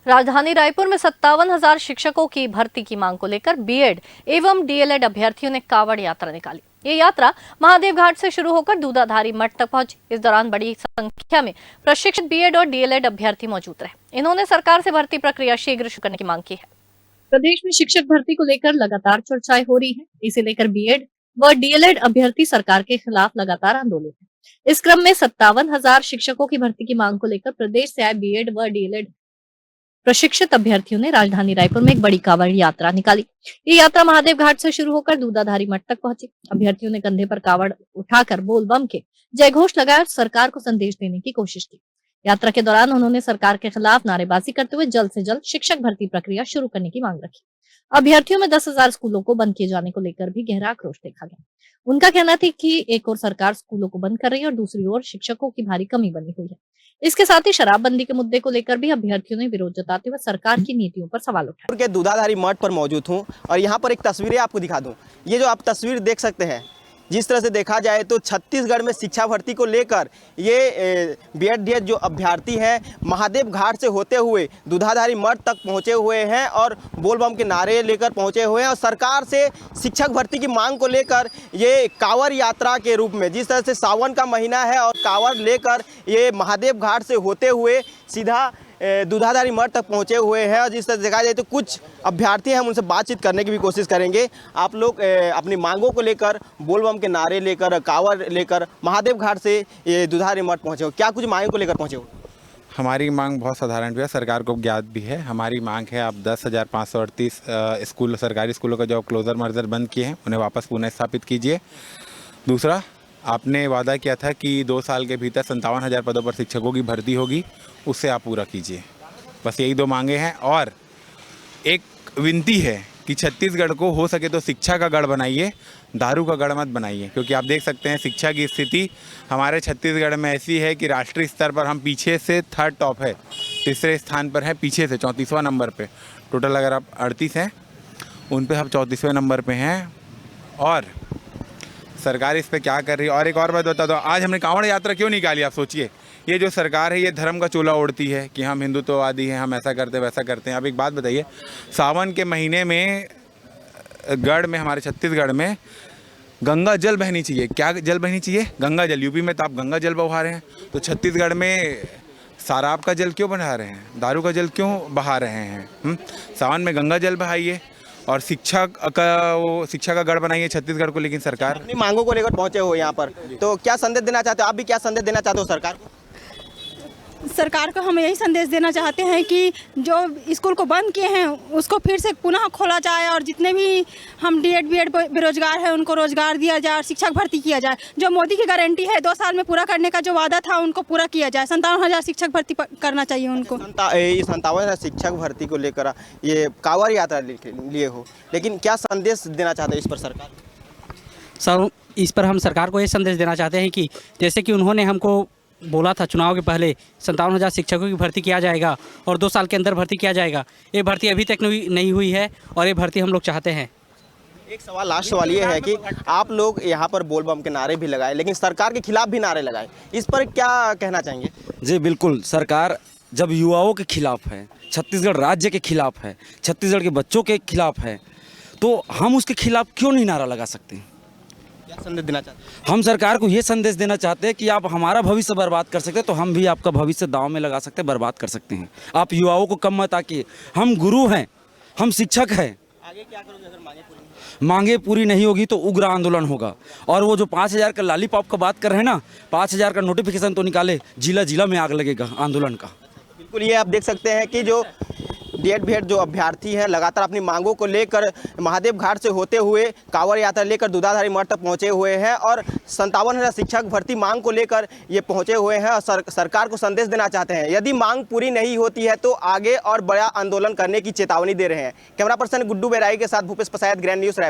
राजधानी रायपुर में 57,000 शिक्षकों की भर्ती की मांग को लेकर बीएड एवं डीएलएड अभ्यर्थियों ने कावड़ यात्रा निकाली। ये यात्रा महादेव घाट से शुरू होकर दूधाधारी मठ तक पहुंची। इस दौरान बड़ी संख्या में प्रशिक्षित बीएड और डीएलएड अभ्यर्थी मौजूद रहे। इन्होंने सरकार से भर्ती प्रक्रिया शीघ्र शुरू करने की मांग की है। प्रदेश में शिक्षक भर्ती को लेकर लगातार चर्चाएं हो रही है। इसे लेकर बीएड व डीएलएड अभ्यर्थी सरकार के खिलाफ लगातार आंदोलित है। इस क्रम में 57,000 शिक्षकों की भर्ती की मांग को लेकर प्रदेश से आए बीएड व डीएलएड प्रशिक्षित अभ्यर्थियों ने राजधानी रायपुर में एक बड़ी कांवड़ यात्रा निकाली। ये यात्रा महादेव घाट से शुरू होकर दूधाधारी मठ तक पहुंची। अभ्यर्थियों ने कंधे पर कांवड़ उठाकर बोल बम के जयघोष लगाया और सरकार को संदेश देने की कोशिश की। यात्रा के दौरान उन्होंने सरकार के खिलाफ नारेबाजी करते हुए जल्द से जल्द शिक्षक भर्ती प्रक्रिया शुरू करने की मांग रखी। अभ्यर्थियों में 10,000 स्कूलों को बंद किए जाने को लेकर भी गहरा आक्रोश देखा गया। उनका कहना था कि एक ओर सरकार स्कूलों को बंद कर रही है और दूसरी ओर शिक्षकों की भारी कमी बनी हुई है। इसके साथ ही शराबबंदी के मुद्दे को लेकर भी अभ्यर्थियों ने विरोध जताते हुए सरकार की नीतियों पर सवाल उठाए। के दूधाधारी मठ पर मौजूद हूं और यहां पर एक तस्वीरें आपको दिखा दूं। ये जो आप तस्वीर देख सकते हैं, जिस तरह से देखा जाए तो छत्तीसगढ़ में शिक्षा भर्ती को लेकर ये बीएड डीएड जो अभ्यर्थी हैं महादेव घाट से होते हुए दूधाधारी मठ तक पहुंचे हुए हैं और बोल बम के नारे लेकर पहुंचे हुए हैं और सरकार से शिक्षक भर्ती की मांग को लेकर ये कांवड़ यात्रा के रूप में, जिस तरह से सावन का महीना है और कांवड़ लेकर ये महादेव घाट से होते हुए सीधा दूधाधारी मठ तक पहुंचे हुए हैं। और जिस तरह से देखा जाए तो कुछ अभ्यर्थी हैं, हम उनसे बातचीत करने की भी कोशिश करेंगे। आप लोग अपनी मांगों को लेकर बोल बम के नारे लेकर कांवड़ लेकर महादेव घाट से ये दूधाधारी मठ पहुंचे हो, क्या कुछ मांगों को लेकर पहुंचे हो? हमारी मांग बहुत साधारण भी है, सरकार को ज्ञात भी है। हमारी मांग है आप 10,538 स्कूल सरकारी स्कूलों का जो क्लोजर मर्जर बंद किए हैं उन्हें वापस पुनः स्थापित कीजिए। दूसरा, आपने वादा किया था कि 2 साल के भीतर 57,000 पदों पर शिक्षकों की भर्ती होगी, उससे आप पूरा कीजिए। बस यही 2 मांगे हैं। और एक विनती है कि छत्तीसगढ़ को हो सके तो शिक्षा का गढ़ बनाइए, दारू का गढ़ मत बनाइए। क्योंकि आप देख सकते हैं शिक्षा की स्थिति हमारे छत्तीसगढ़ में ऐसी है कि राष्ट्रीय स्तर पर हम पीछे से 3rd टॉप है, तीसरे स्थान पर है पीछे से 34वां नंबर पे। टोटल अगर आप 38 हैं उन पे हम 34वें नंबर पे हैं। और सरकार इस पे क्या कर रही है। और एक और बात बता दो, आज हमने कांवड़ यात्रा क्यों निकाली? आप सोचिए, ये जो सरकार है ये धर्म का चोला ओढ़ती है कि हम हिंदुत्ववादी हैं, हम ऐसा करते हैं वैसा करते हैं। अब एक बात बताइए, सावन के महीने में गढ़ में, हमारे छत्तीसगढ़ में गंगा जल बहनी चाहिए। क्या जल बहनी चाहिए? गंगा जल। यूपी में तो आप गंगा जल बहा रहे हैं, तो छत्तीसगढ़ में शराब का जल क्यों बहा रहे हैं, दारू का जल क्यों बहा रहे हैं? सावन में गंगा जल बहाइए और शिक्षा का गढ़ बनाइए छत्तीसगढ़ को। लेकिन सरकार अपनी मांगों को लेकर पहुंचे हो यहाँ पर, तो क्या संदेश देना चाहते हो? आप भी क्या संदेश देना चाहते हो सरकार को? सरकार को हम यही संदेश देना चाहते हैं कि जो स्कूल को बंद किए हैं उसको फिर से पुनः खोला जाए और जितने भी हम डीएड बीएड बेरोजगार हैं उनको रोजगार दिया जाए और शिक्षक भर्ती किया जाए। जो मोदी की गारंटी है 2 साल में पूरा करने का जो वादा था उनको पूरा किया जाए। 57,000 शिक्षक भर्ती करना चाहिए उनको। 57,000 शिक्षक भर्ती को लेकर ये कांवड़ यात्रा लिए हो, लेकिन क्या संदेश देना चाहते हैं इस पर सरकार? सर, इस पर हम सरकार को ये संदेश देना चाहते हैं कि जैसे कि उन्होंने हमको बोला था चुनाव के पहले 57,000 शिक्षकों की भर्ती किया जाएगा और 2 साल के अंदर भर्ती किया जाएगा, ये भर्ती अभी तक नहीं हुई है और ये भर्ती हम लोग चाहते हैं। एक सवाल, लास्ट सवाल ये है कि आप लोग यहाँ पर बोल बम के नारे भी लगाए लेकिन सरकार के खिलाफ भी नारे लगाए, इस पर क्या कहना चाहेंगे? जी बिल्कुल, सरकार जब युवाओं के खिलाफ है, छत्तीसगढ़ राज्य के खिलाफ है, छत्तीसगढ़ के बच्चों के खिलाफ है, तो हम उसके खिलाफ क्यों नहीं नारा लगा सकते? क्या संदेश देना चाहते हैं? हम सरकार को ये संदेश देना चाहते हैं कि आप हमारा भविष्य बर्बाद कर सकते हैं तो हम भी आपका भविष्य दांव में लगा सकते हैं, बर्बाद कर सकते हैं। आप युवाओं को कम मत आकिए। हम गुरु हैं, हम शिक्षक हैं। आगे क्या करोगे अगर मांगे पूरी नहीं होगी तो उग्र आंदोलन होगा। और वो जो 5,000 का लॉलीपॉप का बात कर रहे हैं ना, 5,000 का नोटिफिकेशन तो निकाले, जिला जिला में आग लगेगा आंदोलन का। बिल्कुल, ये आप देख सकते हैं कि जो डीएड बीएड जो अभ्यर्थी हैं लगातार अपनी मांगों को लेकर महादेव घाट से होते हुए कांवड़ यात्रा लेकर दूधाधारी मठ तक पहुंचे हुए हैं और 57,000 शिक्षक भर्ती मांग को लेकर ये पहुंचे हुए हैं और सरकार को संदेश देना चाहते हैं। यदि मांग पूरी नहीं होती है तो आगे और बड़ा आंदोलन करने की चेतावनी दे रहे हैं। कैमरा पर्सन गुड्डू बेराई के साथ भूपेश पसायत, ग्रैंड न्यूज़ रायपुर।